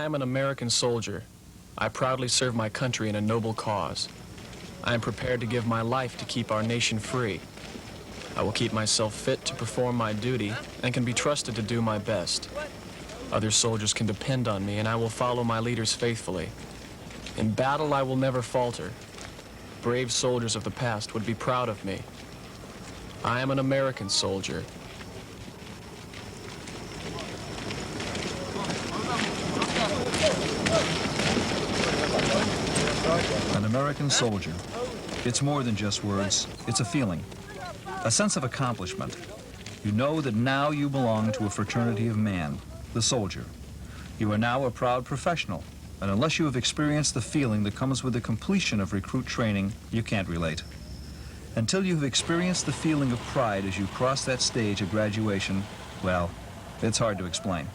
am an American soldier. I proudly serve my country in a noble cause. I am prepared to give my life to keep our nation free. I will keep myself fit to perform my duty and can be trusted to do my best. Other soldiers can depend on me, and I will follow my leaders faithfully. In battle, I will never falter. Brave soldiers of the past would be proud of me. I am an American soldier. An American soldier. It's more than just words. It's a feeling, a sense of accomplishment. You know that now you belong to a fraternity of man, the soldier. You are now a proud professional, and unless you have experienced the feeling that comes with the completion of recruit training, you can't relate. Until you have experienced the feeling of pride as you cross that stage at graduation, well, it's hard to explain.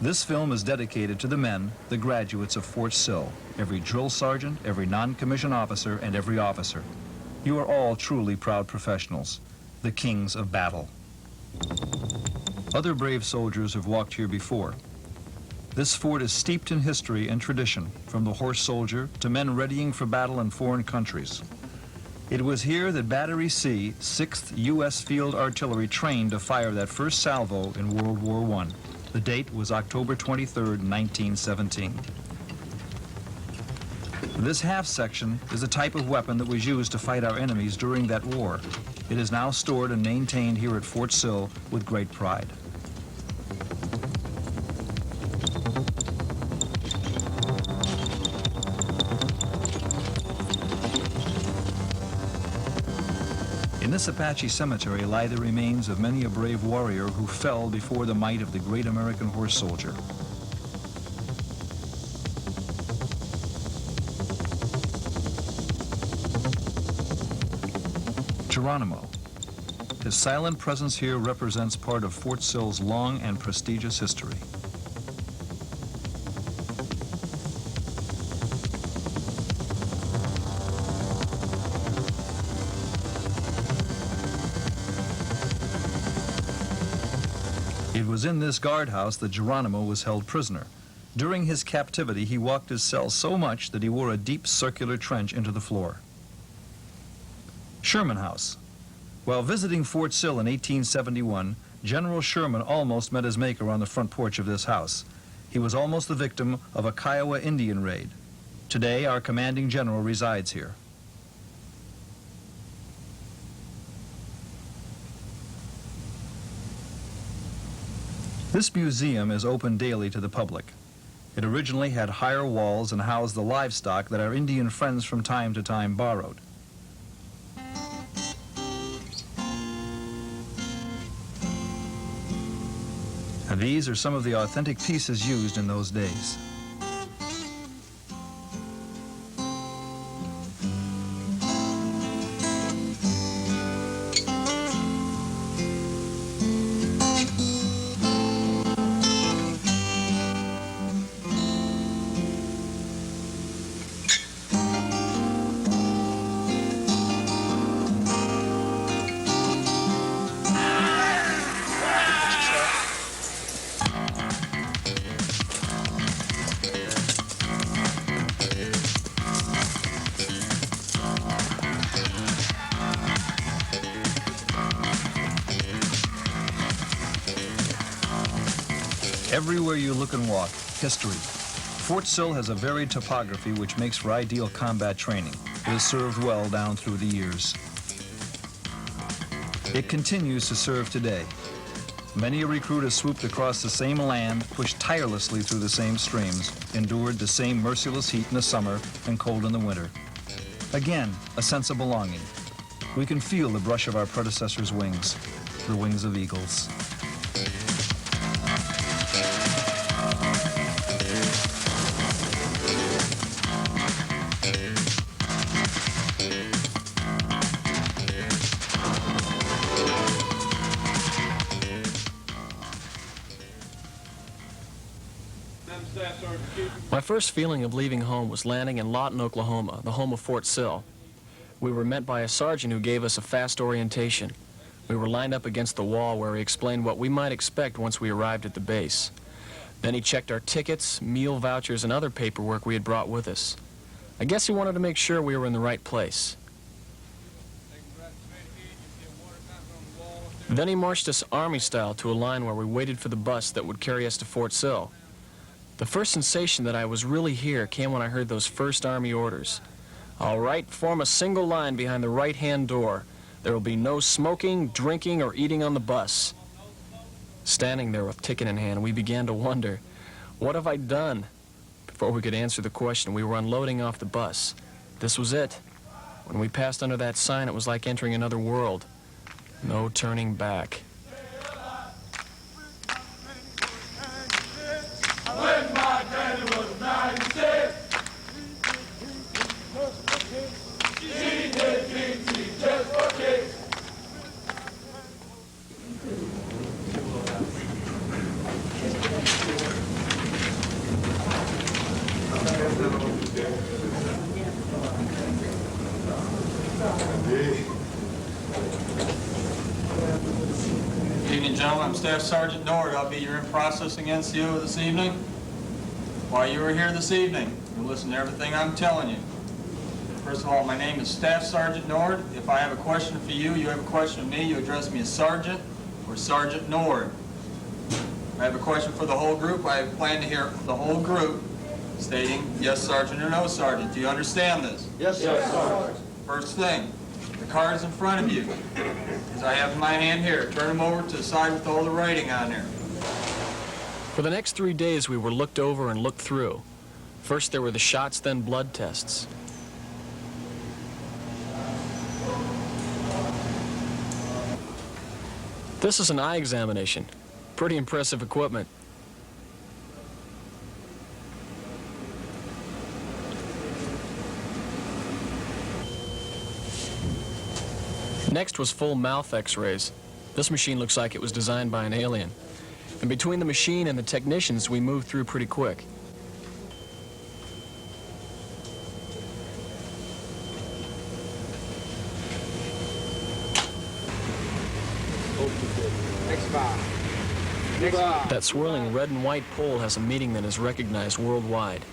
This film is dedicated to the men, the graduates of Fort Sill, every drill sergeant, every non-commissioned officer, and every officer. You are all truly proud professionals, the kings of battle. Other brave soldiers have walked here before. This fort is steeped in history and tradition, from the horse soldier to men readying for battle in foreign countries. It was here that Battery C, 6th U.S. Field Artillery, trained to fire that first salvo in World War I. The date was October 23, 1917. This half section is a type of weapon that was used to fight our enemies during that war. It is now stored and maintained here at Fort Sill with great pride. In this Apache cemetery lie the remains of many a brave warrior who fell before the might of the great American horse soldier. Geronimo. His silent presence here represents part of Fort Sill's long and prestigious history. It was in this guardhouse that Geronimo was held prisoner. During his captivity, he walked his cell so much that he wore a deep circular trench into the floor. Sherman House. While visiting Fort Sill in 1871, General Sherman almost met his maker on the front porch of this house. He was almost the victim of a Kiowa Indian raid. Today, our commanding general resides here. This museum is open daily to the public. It originally had higher walls and housed the livestock that our Indian friends from time to time borrowed. And these are some of the authentic pieces used in those days. Everywhere you look and walk, history. Fort Sill has a varied topography which makes for ideal combat training. It has served well down through the years. It continues to serve today. Many a recruit has swooped across the same land, pushed tirelessly through the same streams, endured the same merciless heat in the summer and cold in the winter. Again, a sense of belonging. We can feel the brush of our predecessors' wings, the wings of eagles. My first feeling of leaving home was landing in Lawton, Oklahoma, the home of Fort Sill. We were met by a sergeant who gave us a fast orientation. We were lined up against the wall where he explained what we might expect once we arrived at the base. Then he checked our tickets, meal vouchers, and other paperwork we had brought with us. I guess he wanted to make sure we were in the right place. Then he marched us Army-style to a line where we waited for the bus that would carry us to Fort Sill. The first sensation that I was really here came when I heard those first Army orders. All right, form a single line behind the right-hand door. There will be no smoking, drinking, or eating on the bus. Standing there with ticket in hand, we began to wonder, what have I done? Before we could answer the question, we were unloading off the bus. This was it. When we passed under that sign, it was like entering another world. No turning back. When my daddy was 96, she did things just for kicks. Good evening, gentlemen. I'm Staff Sergeant Nord. I'll be your in-processing NCO this evening. While you are here this evening, you'll listen to everything I'm telling you. First of all, my name is Staff Sergeant Nord. If I have a question for you, you have a question of me, you address me as Sergeant or Sergeant Nord. If I have a question for the whole group, I plan to hear the whole group stating, yes, Sergeant, or no, Sergeant. Do you understand this? Yes, sir. First thing, the cards in front of you, as I have in my hand here, turn them over to the side with all the writing on there. For the next 3 days, we were looked over and looked through. First, there were the shots, then blood tests. This is an eye examination. Pretty impressive equipment. Next was full mouth x-rays. This machine looks like it was designed by an alien. And between the machine and the technicians, we moved through pretty quick. That swirling red and white pole has a meaning that is recognized worldwide.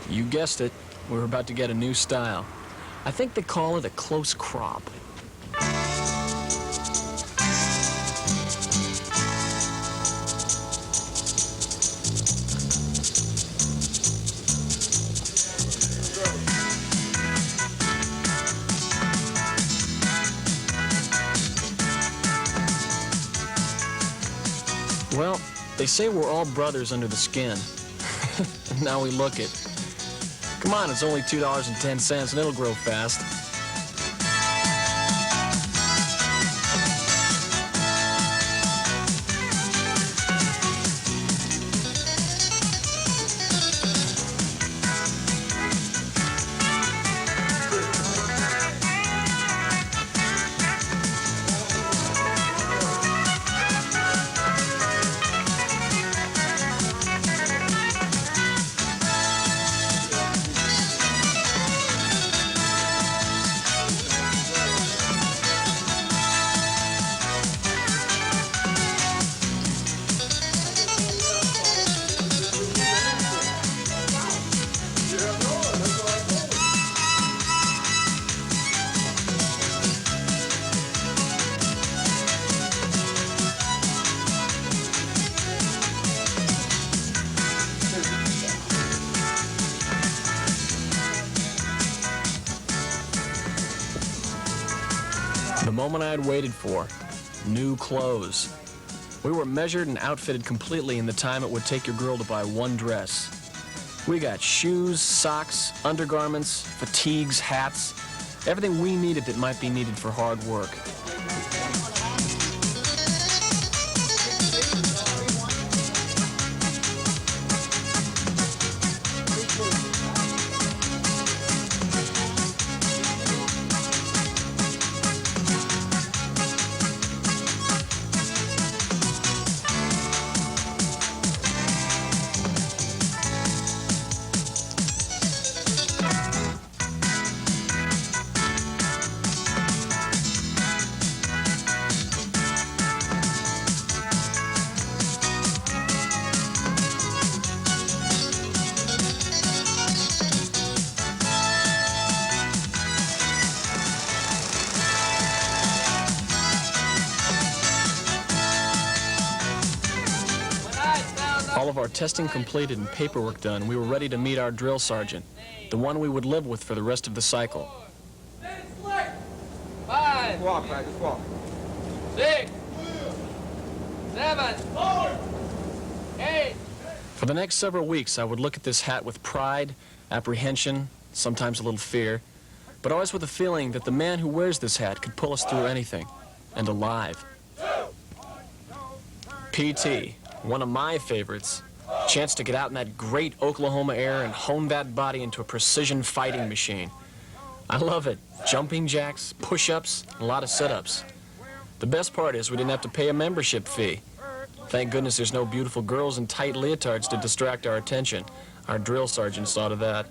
You guessed it, we're about to get a new style. I think they call it a close crop. Well, they say we're all brothers under the skin. Now we look it. Come on, it's only $2.10 and it'll grow fast. The moment I had waited for. New clothes. We were measured and outfitted completely in the time it would take your girl to buy one dress. We got shoes, socks, undergarments, fatigues, hats, everything we needed that might be needed for hard work. all of our testing completed and paperwork done, we were ready to meet our drill sergeant, the one we would live with for the rest of the cycle. 5, Walk, practice, walk. 6, 7, 8. For the next several weeks, I would look at this hat with pride, apprehension, sometimes a little fear, but always with a feeling that the man who wears this hat could pull us through anything, and alive. PT, one of my favorites. Chance to get out in that great Oklahoma air and hone that body into a precision fighting machine. I love it. Jumping jacks, push-ups, and a lot of sit-ups. The best part is we didn't have to pay a membership fee. Thank goodness there's no beautiful girls in tight leotards to distract our attention. Our drill sergeant saw to that.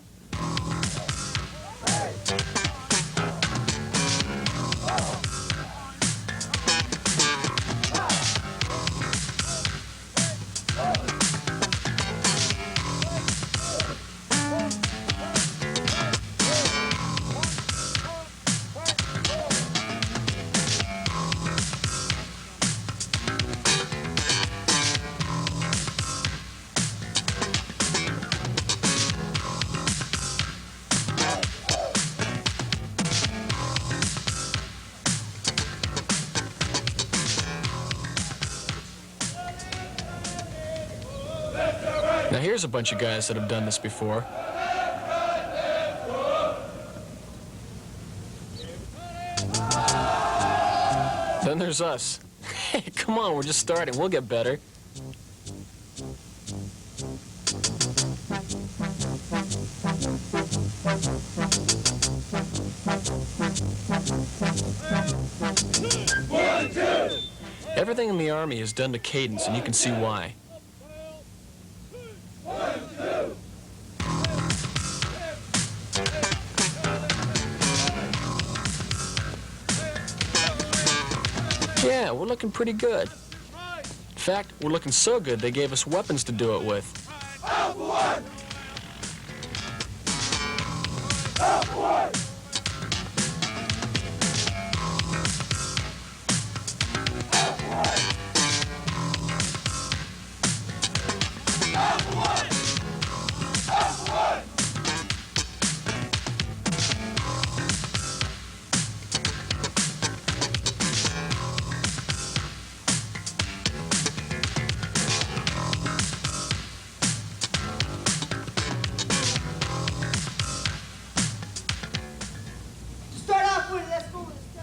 Now here's a bunch of guys that have done this before. Then there's us. Hey, come on, we're just starting. We'll get better. Everything in the Army is done to cadence, and you can see why. Yeah, we're looking pretty good. In fact, we're looking so good they gave us weapons to do it with.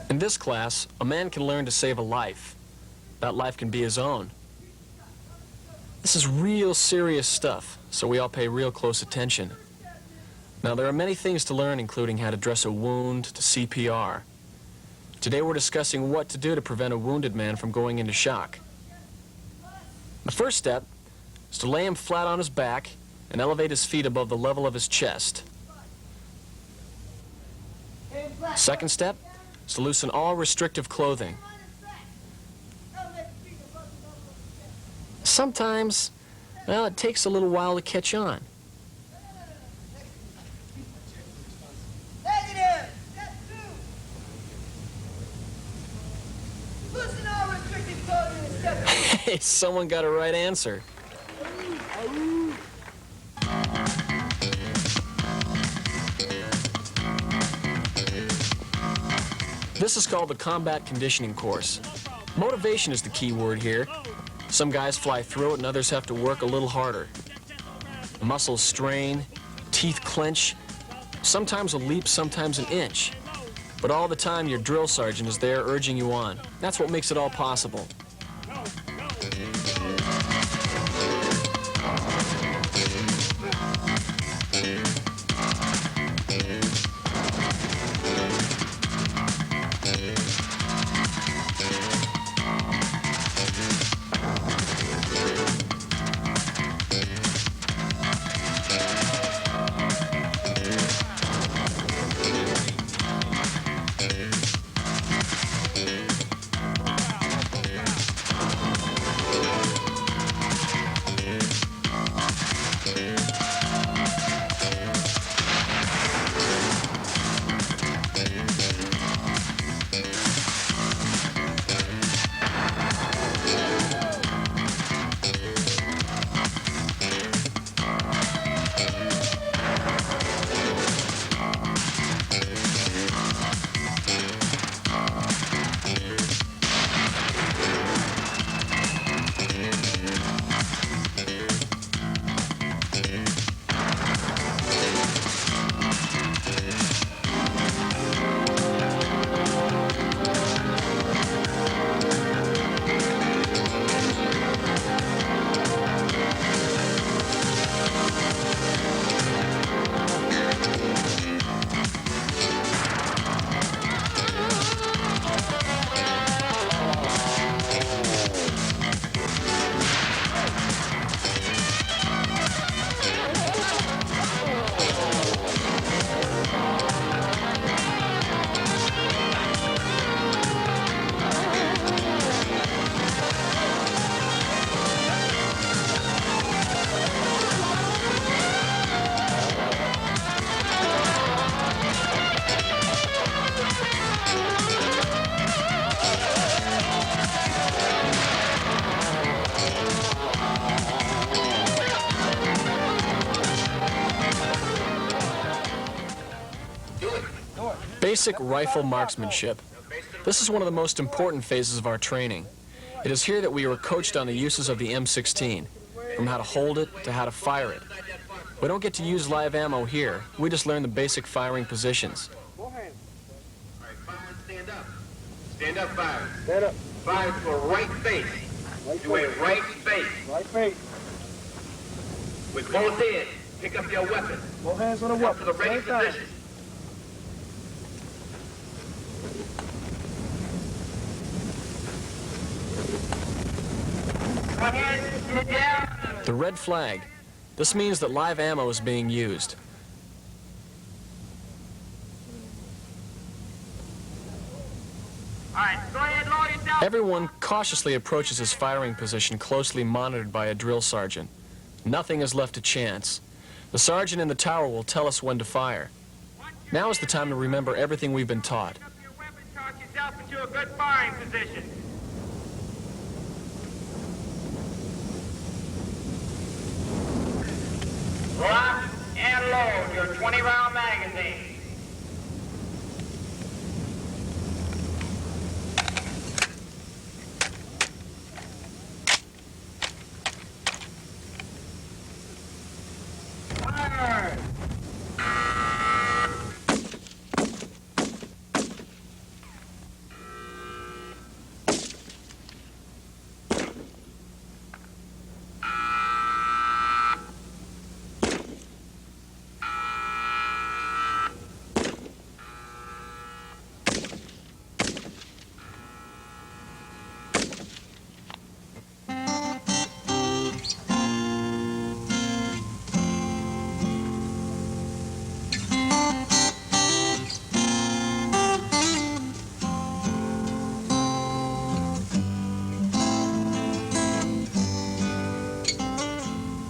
In this class, a man can learn to save a life. That life can be his own. This is real serious stuff, so we all pay real close attention. Now, there are many things to learn, including how to dress a wound to CPR. Today we're discussing what to do to prevent a wounded man from going into shock. The first step is to lay him flat on his back and elevate his feet above the level of his chest. Second step is to loosen all restrictive clothing. Sometimes, well, it takes a little while to catch on. Negative! Step 2! Loosen all restrictive clothing in step 2. Hey, someone got a right answer. This is called the combat conditioning course. Motivation is the key word here. Some guys fly through it and others have to work a little harder. Muscles strain, teeth clench, sometimes a leap, sometimes an inch. But all the time your drill sergeant is there urging you on. That's what makes it all possible. Basic rifle marksmanship. This is one of the most important phases of our training. It is here that we are coached on the uses of the M16, from how to hold it to how to fire it. We don't get to use live ammo here. We just learn the basic firing positions. All right, fireman, stand up. Stand up, fire. Stand up. Fire to a right face. To a right face. Right face. With both hands, pick up your weapon. Both hands on the Up weapon. to the ready Same time. position. The red flag. This means that live ammo is being used. Everyone cautiously approaches his firing position, closely monitored by a drill sergeant. Nothing is left to chance. The sergeant in the tower will tell us when to fire. Now is the time to remember everything we've been taught. Pick up your weapon, toss yourself into a good firing position. Lock and load your 20-round magazine. Fire!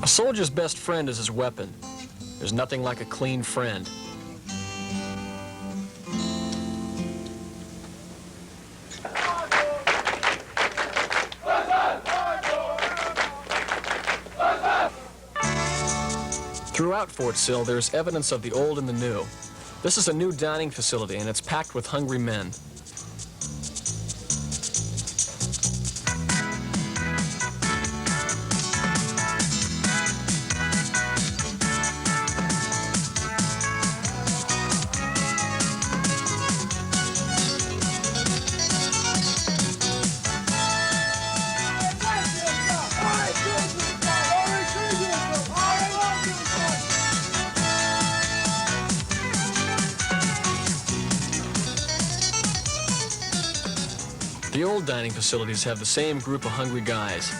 A soldier's best friend is his weapon. There's nothing like a clean friend. Throughout Fort Sill, there's evidence of the old and the new. This is a new dining facility, and it's packed with hungry men. The old dining facilities have the same group of hungry guys.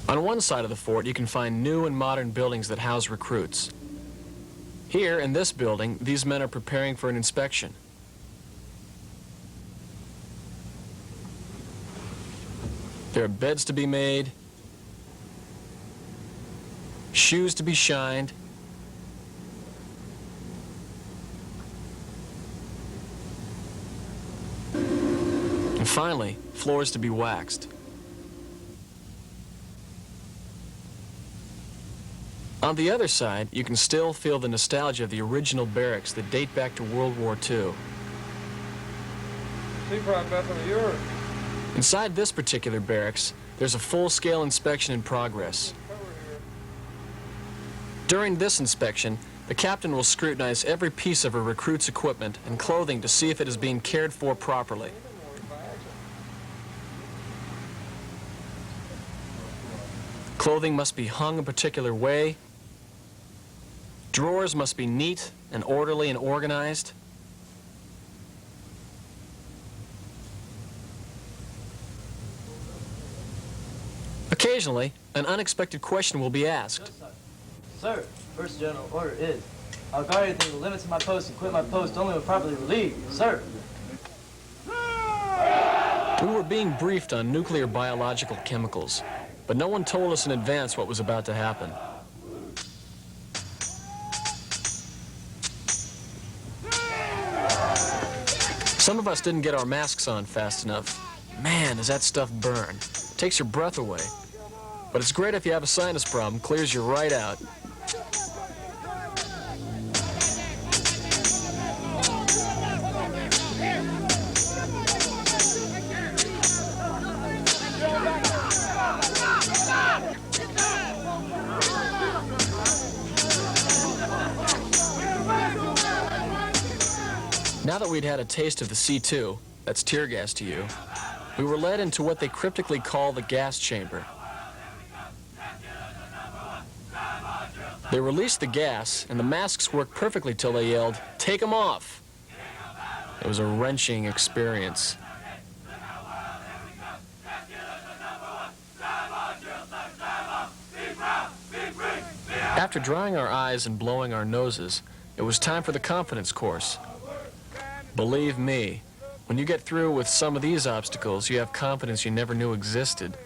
On one side of the fort, you can find new and modern buildings that house recruits. Here, in this building, these men are preparing for an inspection. There are beds to be made, shoes to be shined, and finally, floors to be waxed. On the other side, you can still feel the nostalgia of the original barracks that date back to World War II. Inside this particular barracks, there's a full-scale inspection in progress. During this inspection, the captain will scrutinize every piece of a recruit's equipment and clothing to see if it is being cared for properly. Clothing must be hung a particular way. Drawers must be neat and orderly and organized. Occasionally, an unexpected question will be asked. Sir, first general order is, I'll guard everything with the limits of my post and quit my post only when properly relieved. Sir. We were being briefed on nuclear biological chemicals, but no one told us in advance what was about to happen. Some of us didn't get our masks on fast enough. Man, does that stuff burn. It takes your breath away. But it's great if you have a sinus problem, clears you right out. Now that we'd had a taste of the C2, that's tear gas to you, we were led into what they cryptically call the gas chamber. They released the gas, and the masks worked perfectly till they yelled, "Take 'em off!" It was a wrenching experience. After drying our eyes and blowing our noses, it was time for the confidence course. Believe me, when you get through with some of these obstacles, you have confidence you never knew existed.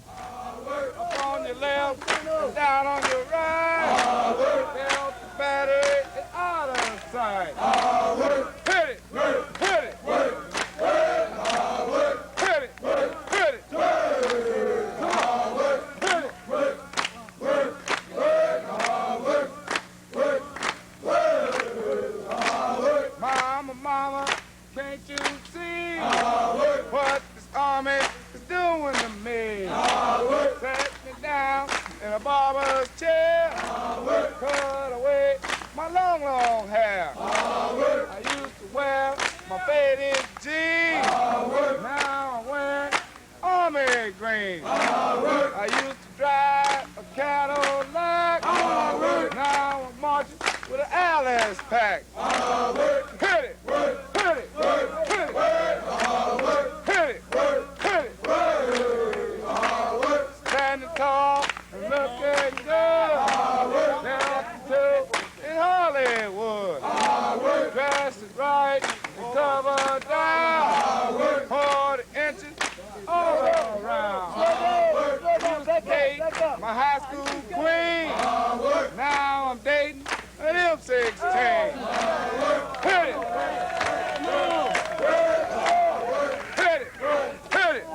Up on your left, down on your right. Belt the battery is out of sight. Hit it, hit it, hit it, hit it, hit it. Mama, mama, can't you see what this army is doing to me? Set me down in a barber's chair, cut away my long, long hair. I used to wear my faded jeans, now I'm wearing army green. I used to drive a Cadillac, now I'm marching with an Alice pack. Hit it, hit it, hit it, hit it, hit it, hit it. Standing tall and looking good, down to in Hollywood. Dressed it right and covered down, 40 inches all around. Used to date my high school queen, now I'm dating an M16. Hit it! Hit it! Hit it! Hit it!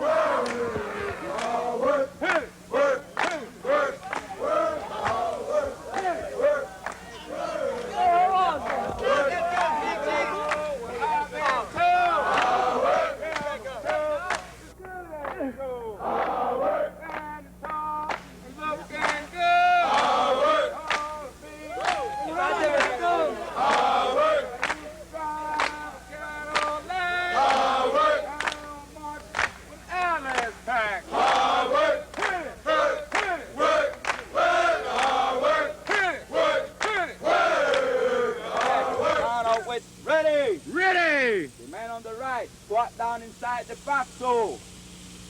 Squat down inside the backstone.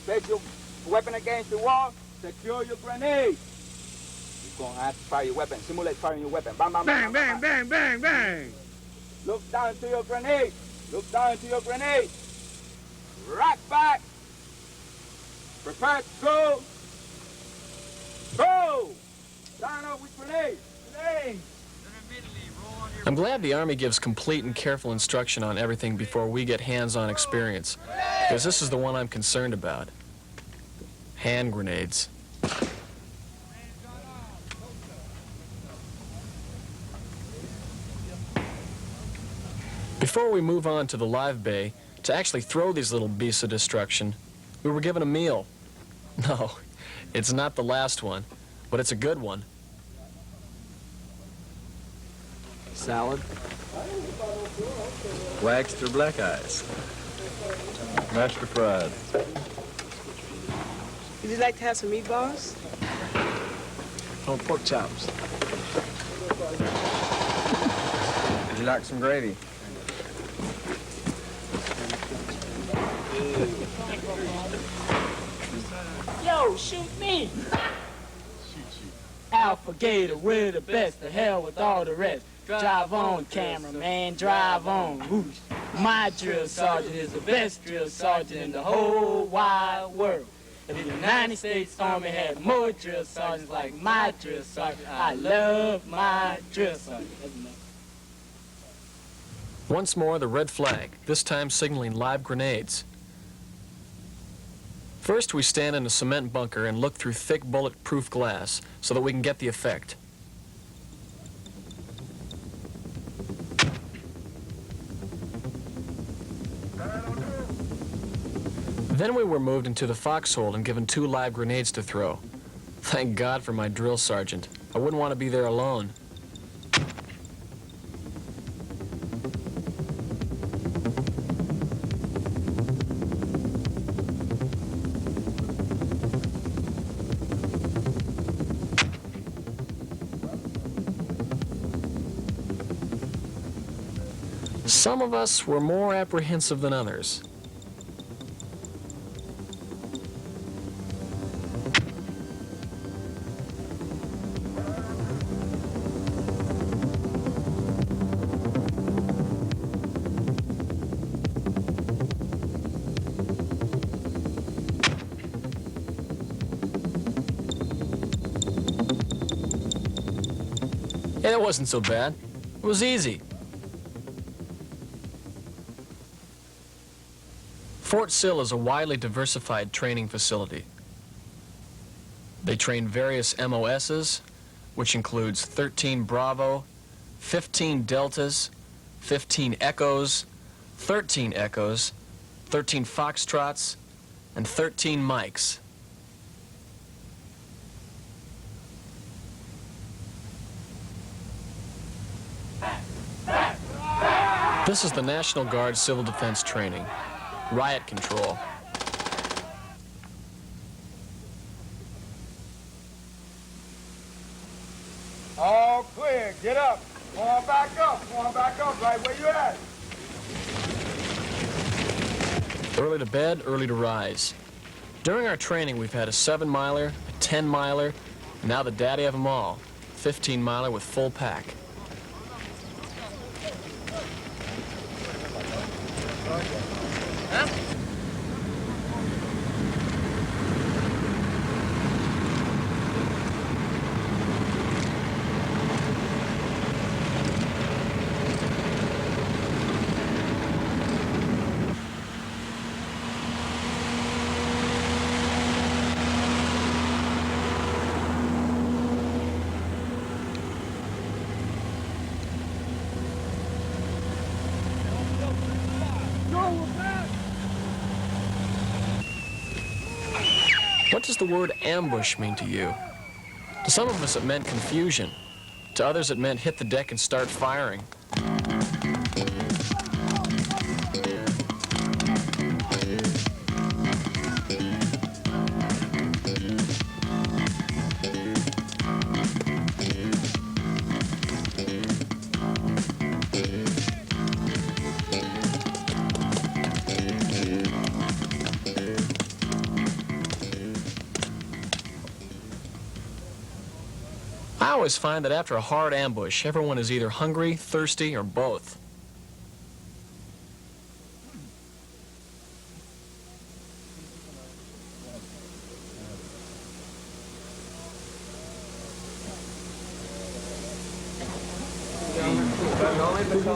Place your weapon against the wall. Secure your grenade. You're going to have to fire your weapon. Simulate firing your weapon. Bang, bang, bang, bang, bang, bang, bang. Look down to your grenade. Look down to your grenade. Right back. Prepare to go. Go. Down up with grenade. Grenade. I'm glad the Army gives complete and careful instruction on everything before we get hands-on experience, because this is the one I'm concerned about. Hand grenades. Before we move on to the live bay, to actually throw these little beasts of destruction, we were given a meal. No, it's not the last one, but it's a good one. Salad, waxed or black eyes, mashed or fried. Would you like to have some meatballs? Oh, pork chops. Would you like some gravy? Yo, shoot me! Alpha Gator, we're the best. The hell with all the rest. Drive on, cameraman, drive on. Whoosh. My drill sergeant is the best drill sergeant in the whole wide world. If the United States Army had more drill sergeants like my drill sergeant, I love my drill sergeant. Once more, the red flag, this time signaling live grenades. First, we stand in a cement bunker and look through thick bulletproof glass so that we can get the effect. Then we were moved into the foxhole and given 2 live grenades to throw. Thank God for my drill sergeant. I wouldn't want to be there alone. Some of us were more apprehensive than others. Yeah, it wasn't so bad. It was easy. Fort Sill is a widely diversified training facility. They train various MOSs, which includes 13 Bravo, 15 Deltas, 15 Echoes, 13 Echoes, 13 Foxtrots, and 13 Mikes. This is the National Guard Civil Defense Training. Riot control. All clear. Get up. Go on back up. Go on back up. Right where you at. Early to bed, early to rise. During our training, we've had a 7-miler, a 10-miler, and now the daddy of them all, 15-miler with full pack. What does the word ambush mean to you? To some of us it meant confusion. To others it meant hit the deck and start firing. I always find that after a hard ambush, everyone is either hungry, thirsty, or both.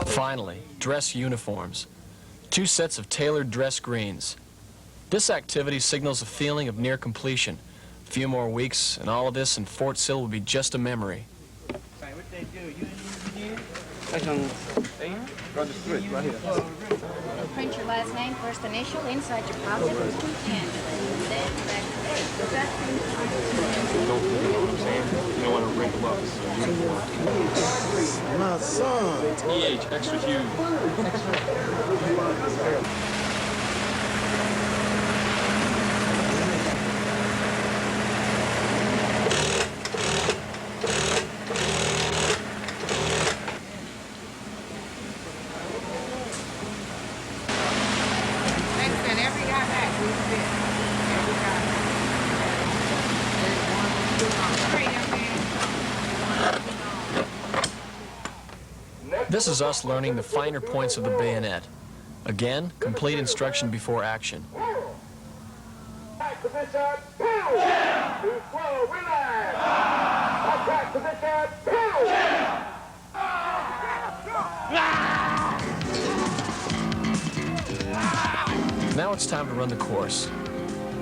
Finally, dress uniforms. 2 sets of tailored dress greens. This activity signals a feeling of near completion. A few more weeks, and all of this in Fort Sill will be just a memory. Print your last name, first initial, inside your pocket, and then back You don't want to wrinkle up. My son. EH, extra huge. This is us learning the finer points of the bayonet. Again, complete instruction before action. Attack position, pow! Too slow, relax. Attack position, pow! now it's time to run the course.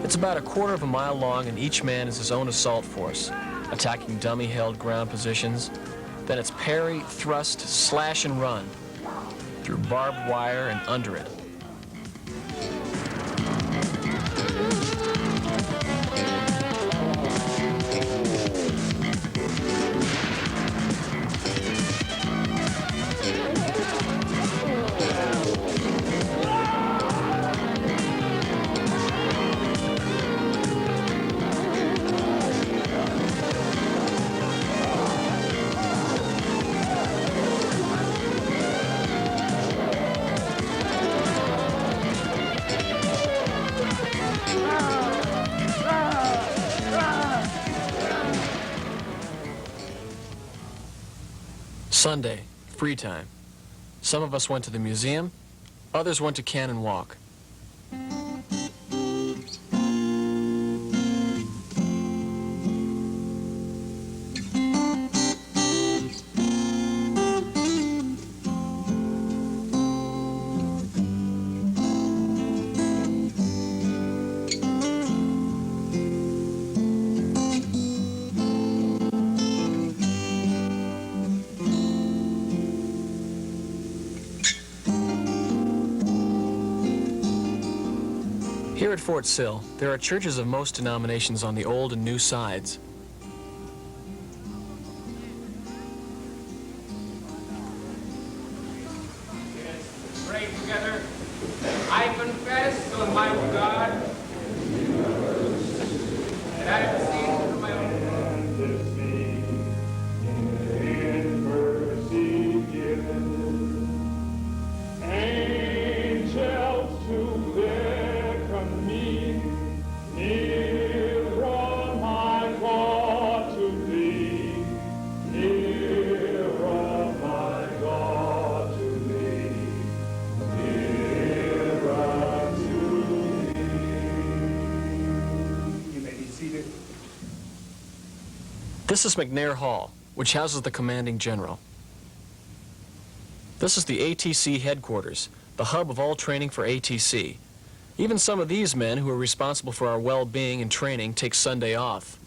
It's about a quarter of a mile long, and each man is his own assault force, attacking dummy-held ground positions. Then it's parry, thrust, slash, and run through barbed wire and under it. Sunday, free time. Some of us went to the museum, others went to Cannon Walk. Here at Fort Sill, there are churches of most denominations on the old and new sides. Pray together. I confess to Almighty God that I have sinned through my own angels to beckon me, nearer my God to thee, nearer my God to thee, nearer to thee. You may be seated. This is McNair Hall, which houses the commanding general. This is the ATC headquarters, the hub of all training for ATC. Even some of these men who are responsible for our well-being and training take Sunday off.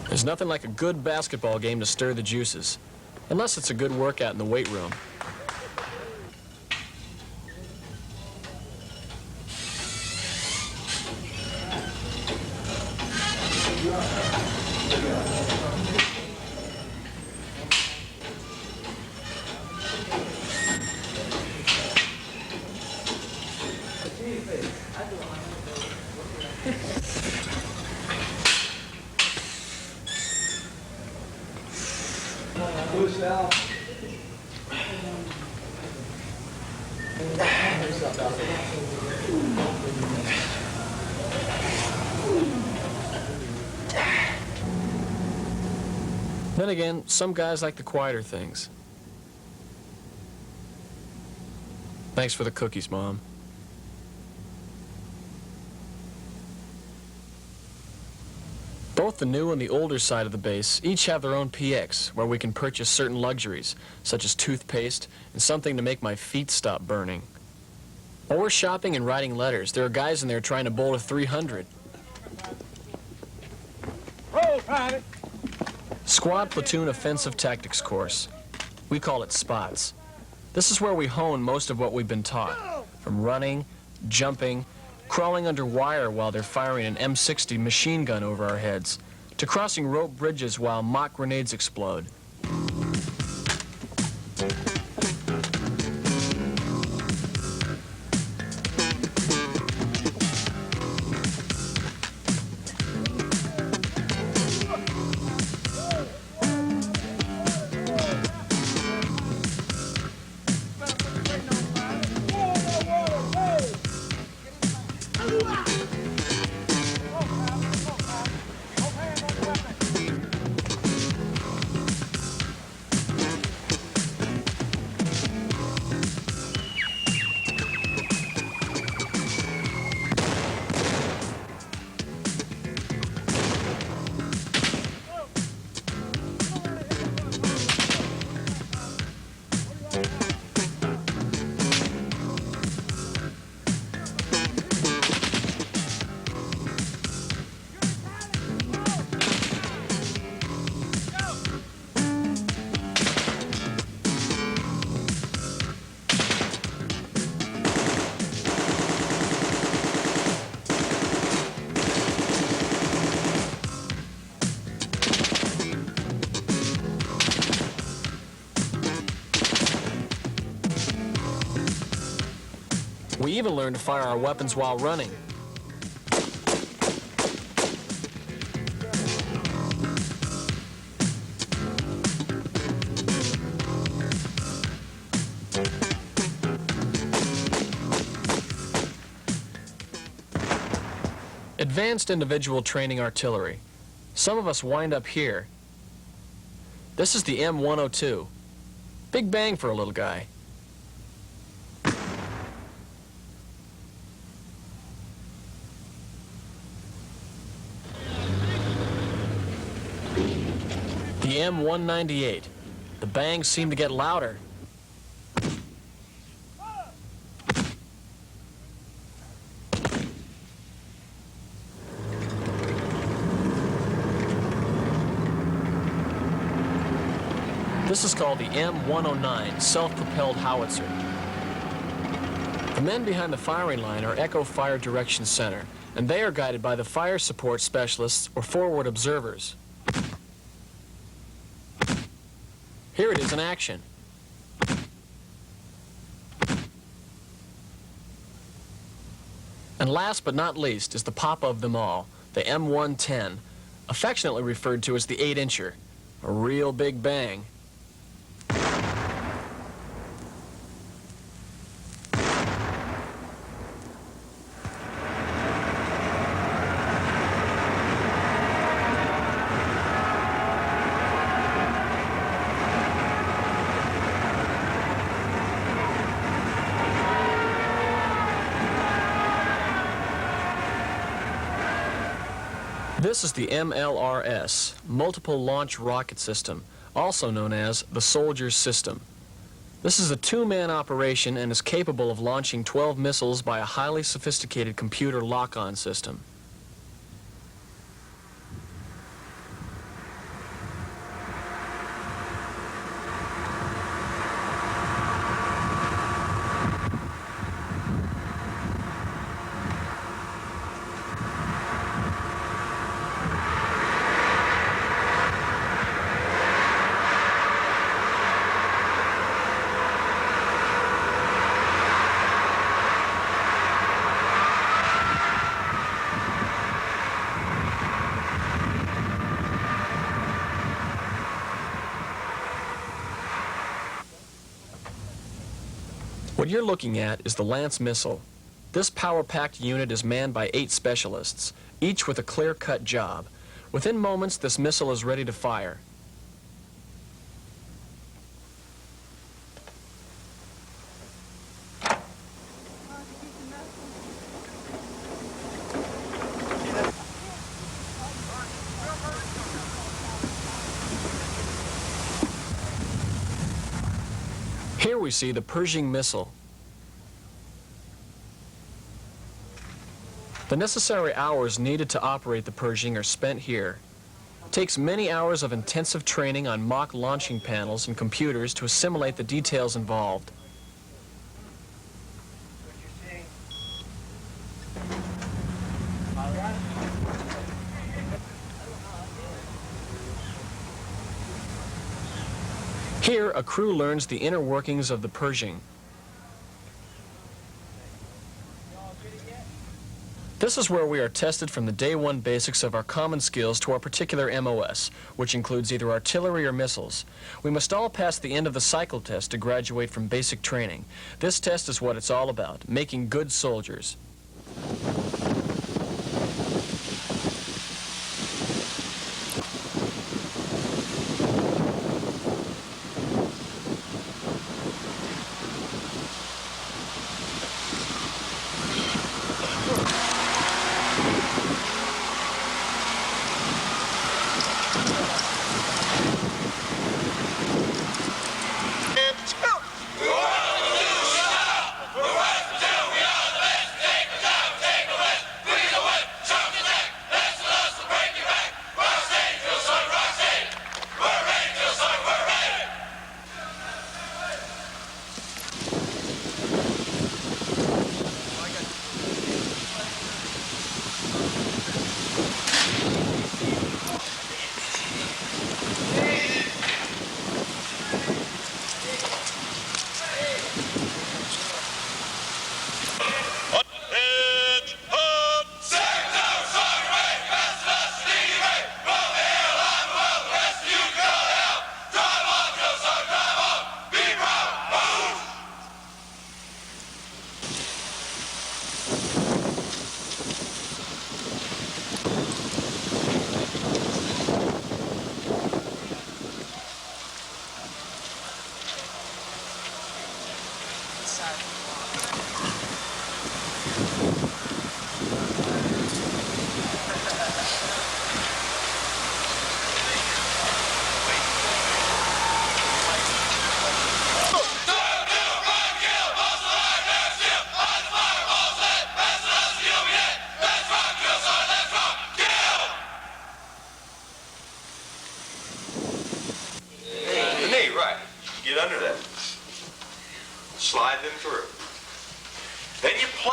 There's nothing like a good basketball game to stir the juices, unless it's a good workout in the weight room. Then again, some guys like the quieter things. Thanks for the cookies, Mom. Both the new and the older side of the base each have their own PX, where we can purchase certain luxuries, such as toothpaste and something to make my feet stop burning. While we're shopping and writing letters, there are guys in there trying to bowl a 300. Roll, Private. Squad Platoon Offensive Tactics Course. We call it SPOTS. This is where we hone most of what we've been taught, from running, jumping, crawling under wire while they're firing an M60 machine gun over our heads, to crossing rope bridges while mock grenades explode. We even learned to fire our weapons while running. Advanced individual training artillery. Some of us wind up here. This is the M102. Big bang for a little guy. The M198. The bangs seem to get louder. This is called the M109 self-propelled howitzer. The men behind the firing line are Echo Fire Direction Center, and they are guided by the fire support specialists or forward observers. Here it is in action. And last but not least is the papa of them all, the M110, affectionately referred to as the 8-incher, a real big bang. This is the MLRS, Multiple Launch Rocket System, also known as the Soldier's System. This is a two-man operation and is capable of launching 12 missiles by a highly sophisticated computer lock-on system. What you're looking at is the Lance missile. This power-packed unit is manned by 8 specialists, each with a clear-cut job. Within moments, this missile is ready to fire. Here we see the Pershing missile. The necessary hours needed to operate the Pershing are spent here. It takes many hours of intensive training on mock launching panels and computers to assimilate the details involved. Here, a crew learns the inner workings of the Pershing. This is where we are tested from the day one basics of our common skills to our particular MOS, which includes either artillery or missiles. We must all pass the end of the cycle test to graduate from basic training. This test is what it's all about, making good soldiers. We want to do, we are the best, take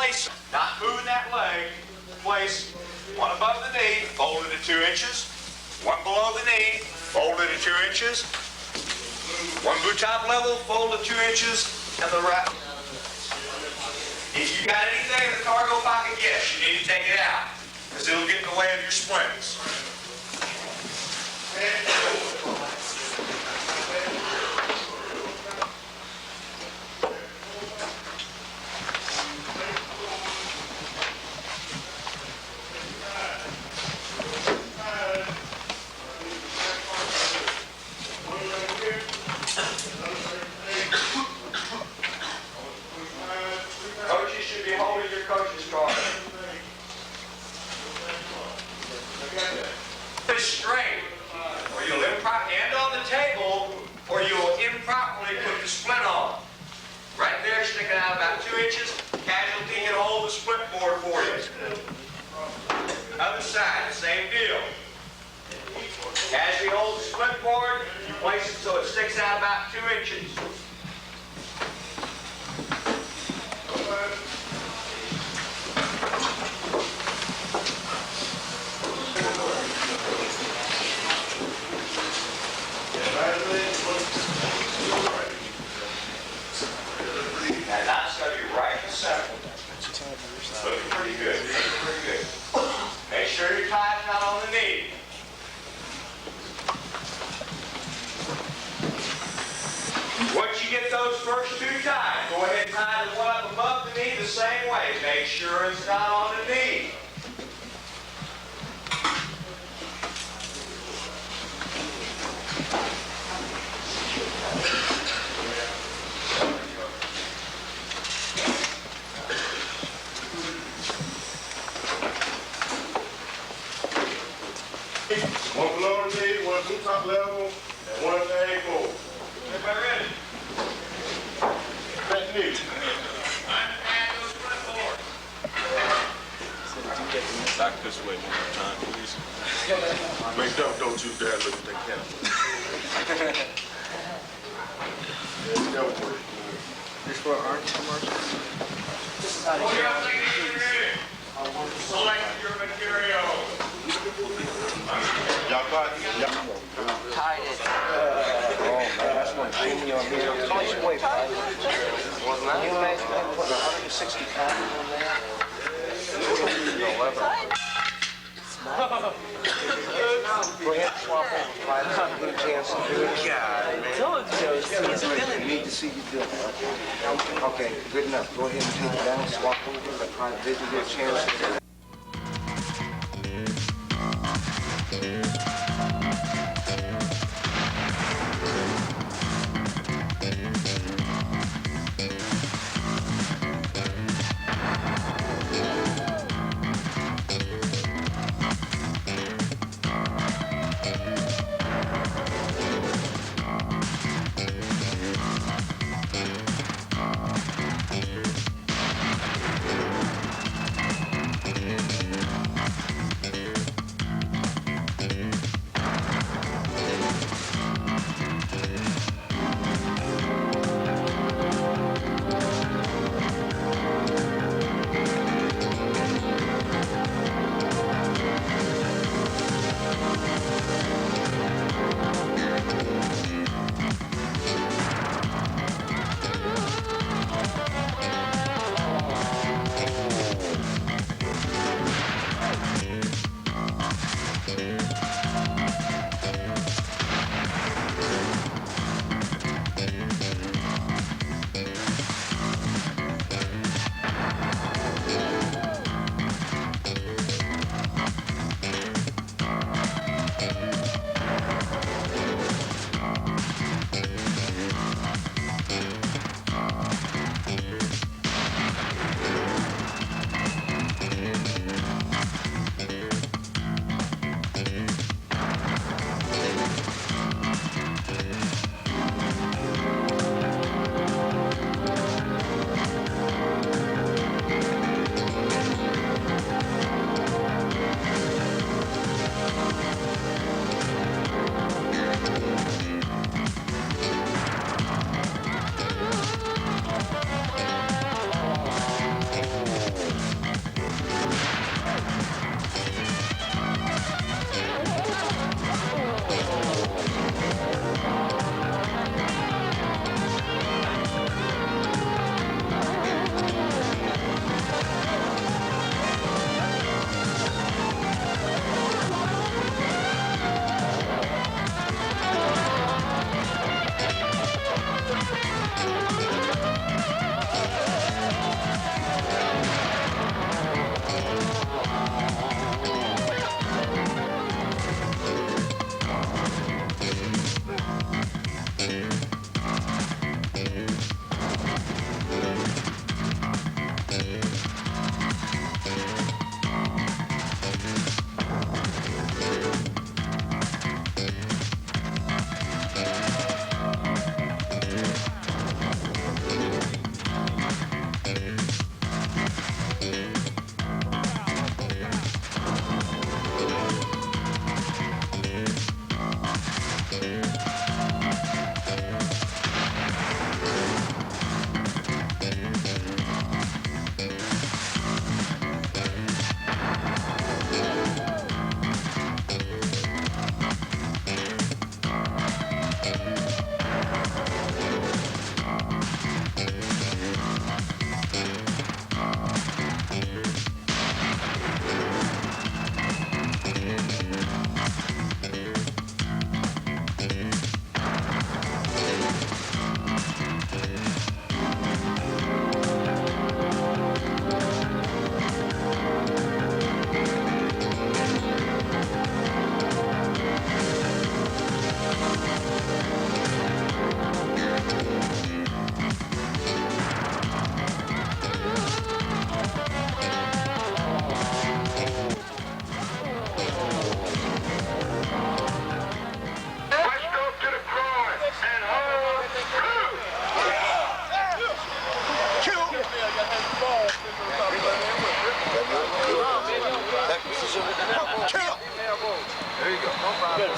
place, not moving that leg, place one above the knee, folded at 2 inches, one below the knee, folded at 2 inches, one boot top level, folded 2 inches, and the right. If you got anything in the cargo pocket, yes, you need to take it out, because it'll get in the way of your splints. Coaches should be holding your coach's card. It's straight, or you'll improperly end on the table, or you'll improperly put the splint on. Right there, sticking out about 2 inches. Casualty can hold the split board for you. Other side, same deal. Casualty holds the split board. You place it so it sticks out about 2 inches. And that's going to be right in the center. Looking pretty good. Looking pretty good. Make sure your tie's not on the knee. Once you get those first 2 tied, go ahead and tie the one up above the knee the same way. Make sure it's not on the knee. One below the knee, one boot top level, and one at the ankle. Everybody ready? Technique. Back this way one more time, please. Make up, don't you dare look at that camera. That would work. This for our commercial. Select your material. Y'all got it? Tied it. Oh, man, that's one thing on here. How much weight, right? Can you imagine them putting 160 pounds on there? Go ahead and swap over, Clyde. Give me a chance to do it. God, man. We need to see you do it. Okay, good enough. Go ahead and take it down, swap over, let Clyde Vision get a chance to do it.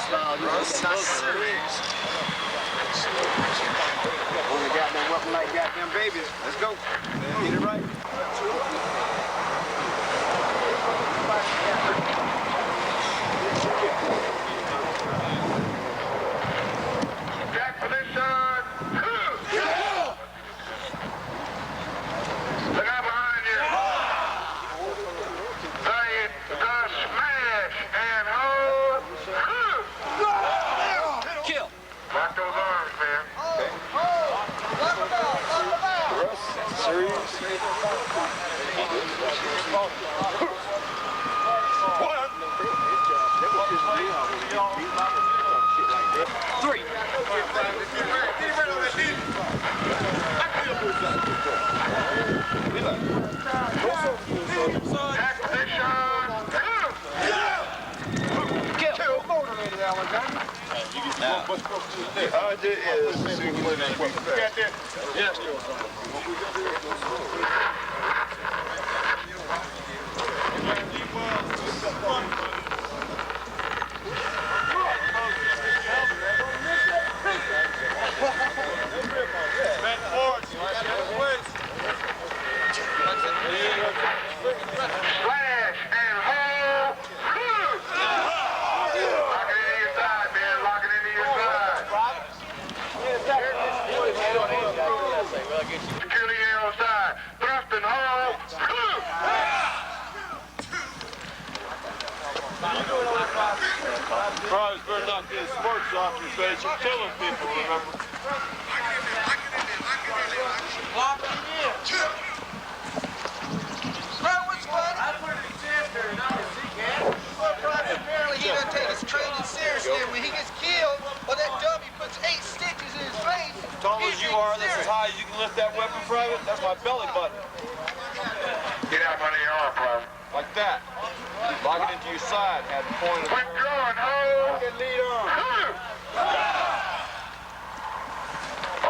It's not serious. Only goddamn weapon like goddamn babies. Let's go. Get it right. Jack position. Look out behind you. Say it, the smash and hold. Kill. Lock those arms, man. Serious? Three. Flash and hold. Lock it into your side, man. Lock it into your side. Security arrow side. Thrust and hold. Probably better not get sparks off your face. You're killing people, remember? Lock him in. Bro, what's funny? I put an exam there, not a C-cat. Well, apparently he doesn't take his training seriously, and when he gets killed, or that dummy puts 8 stitches in his face. Tall as you are, that's as high as you can lift that weapon, Private. That's my belly button. Get out under your arm, Private. Like that. Lock it into your side. Have the point of Quit drawing, hold. Get lead on.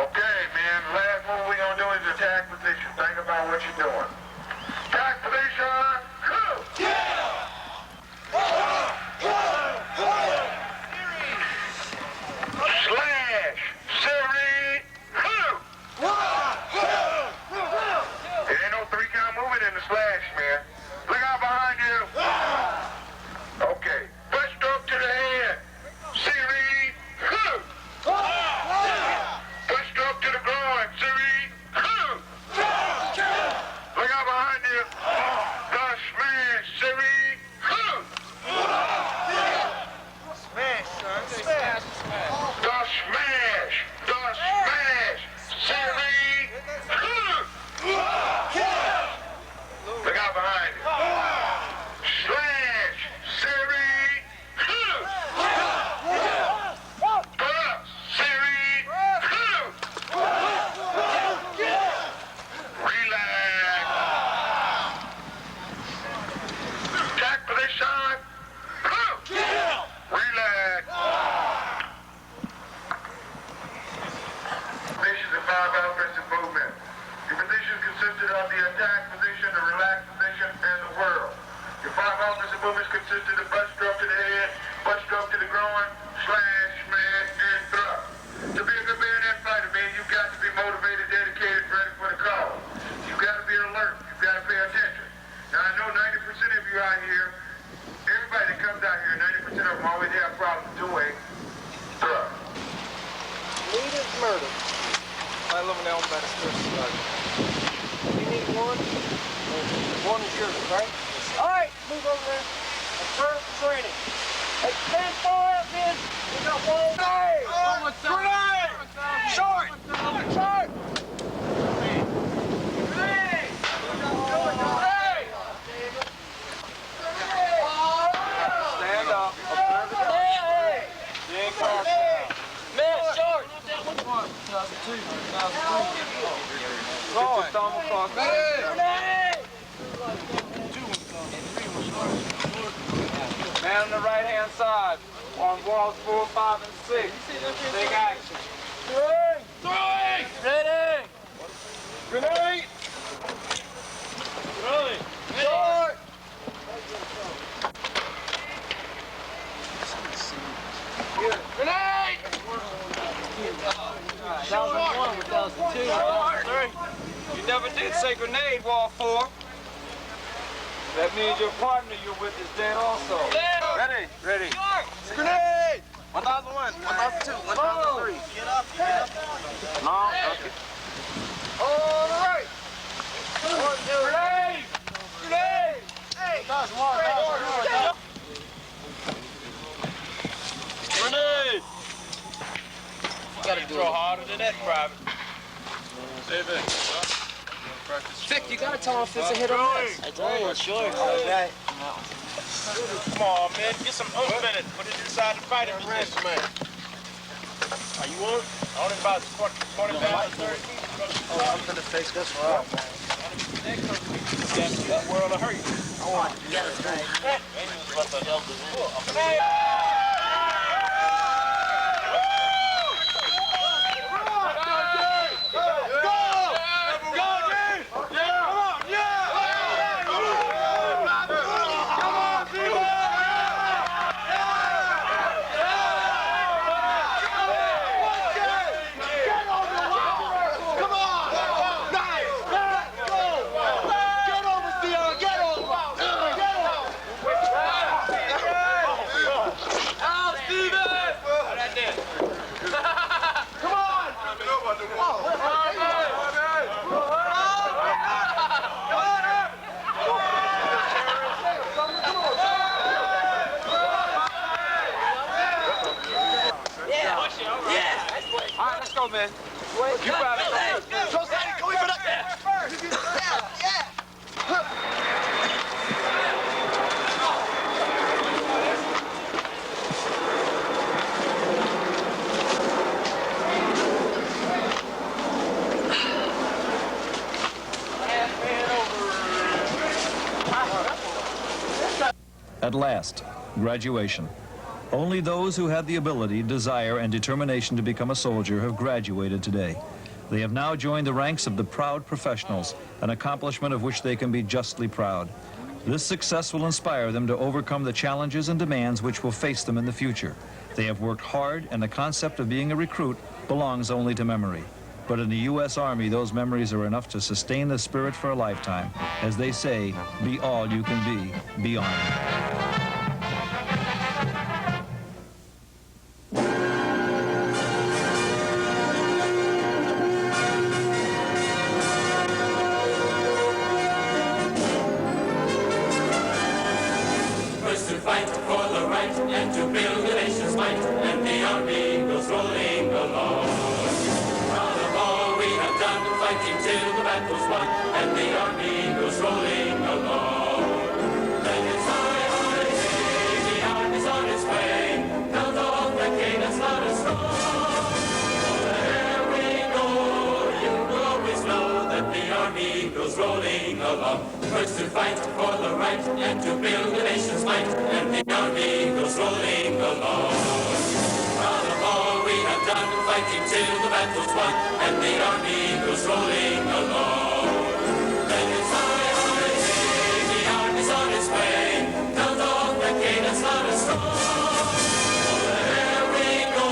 Okay, man. Last move we're gonna do is attack position. Think about what you're doing. Attack position. Slash. Series. There ain't no 3-count movement in the slash, man. Look out behind you. Okay. First stroke to the head. Series. First stroke to the groin. Series. Look out behind you. The smash. Series. Smash, son. Smash. The smash. The smash. Series. Look out behind you. Slash. Series. Plus. Series. Relax. Attack position. Relax. Positions of 5 offensive movement. Your position consisted of the attack position, the relaxed position, and the whirl. Your 5 offensive movements consisted of butt stroke to the head, butt stroke to the groin, slash, smash, and thrust. To be a good bayonet fighter, man, you've got to be motivated, dedicated, ready for the call. You've got to be alert. You've got to pay attention. Now, I know 90% of you out here, everybody that comes out here, 90% of them always have problems doing thrust. Need is murder. I live in Elmbeck, You need one? One is yours, right? All right, move over there. And turn training. Hey, stand far up, man. We got one. Grenade! Grenade! Short! Short! Grenade! Grenade! Stand up. Observe the hey! You ain't caught. Man, short! 2002, 2003. Get your thumb across. Grenade! Man on the right-hand side, on walls 4, 5, and 6. Big action. Throwing! Throwing! Ready! Grenade! Throwing! Short! say grenade, wall 4. That means your partner you're with is dead also. Ready, ready. Grenade! 1001, 1002, 1003. Get up, get up. No, okay. All right. Grenade! Grenade! Hey! Grenade! You gotta throw harder than that, Private. Save it. Vic, you gotta tell him if it's a hit or miss. I told you, sure. Okay. Come on, man. Get some oomph in it. Put it inside the fighting position. Man. Are you on? Only about 20 pounds, 30 feet. Oh, I'm gonna take this one out, man. That world will hurt you. I want to get it right. Man. You got it. Go, Sandy. Go for that. At last, graduation. Only those who had the ability, desire, and determination to become a soldier have graduated today. They have now joined the ranks of the proud professionals, an accomplishment of which they can be justly proud. This success will inspire them to overcome the challenges and demands which will face them in the future. They have worked hard, and the concept of being a recruit belongs only to memory. But in the U.S. Army, those memories are enough to sustain the spirit for a lifetime. As they say, be all you can be Army. Fight for the right and to build the nation's might, and the army goes rolling along. Proud of all we have done, fighting till the battle's won, and the army goes rolling along. Then it's high, high, hey, the army's on its way, count off the cannons loud and strong. There we go, you will always know that the army goes rolling along. First to fight for the right and to build the nation's might, and the army goes rolling along. Proud of all we have done, fighting till the battle's won, and the army goes rolling along. Then it's high, high, hey, the army's on its way, count off the cannons loud and strong. There we go,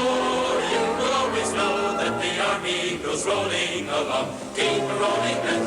you will always know that the army goes rolling along. Keep rolling and